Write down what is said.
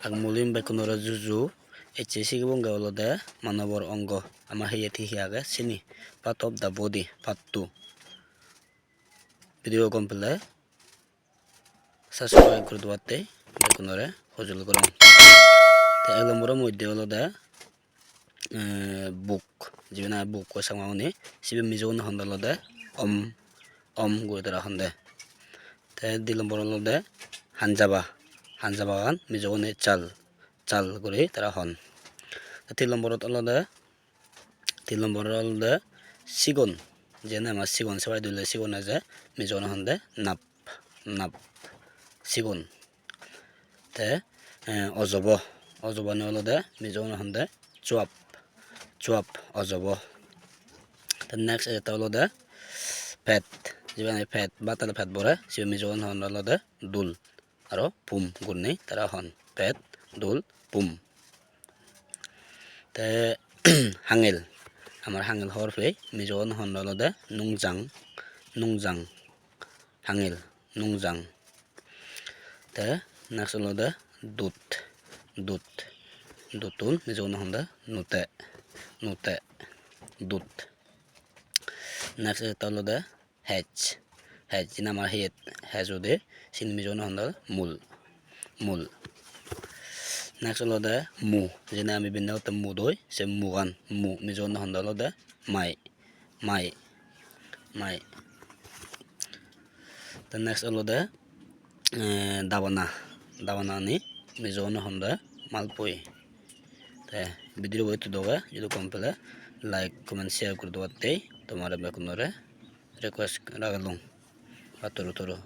আগমুলিম বেকুনরে Juju HSC gibonge olode manobor ongo ama hiye tihi age sini part of the body part 2 video complete subscribe করে দিবাতে বেকুনরে হজল করুন te এক নম্বরের মধ্যে olode book jibina book ko samawni sibe mijon hondolode om goidara honde te di নম্বর olode hanjabagan mijone chal guri tara hon তিন নম্বরত olode sigon jene ama sigon sebai dule sigon aje mijon honde nap sigon te ojobo ne olode mijon honde chuap ojobo the next eta olode pet jibane pet batale pet bore sibe mijon honde olode dul aro pum gurni tara hon pet dul pum te hangel amar hangel hor fe mijon honde olode nungjang hangel nungjang te next olode dutun mijon honde nute dut next eta olode hedge jina amar hedge ode sin mijon honde mul next olode mu jina ami binne otte mu doi se mugan mu mijon honde olode mai the next olode dabana ni mijon honde malpoi te video boitu doga যদি কমপ্লে like comment share করে দেওয়াতে তোমার বেকুনরে request রাখলাম পাতরো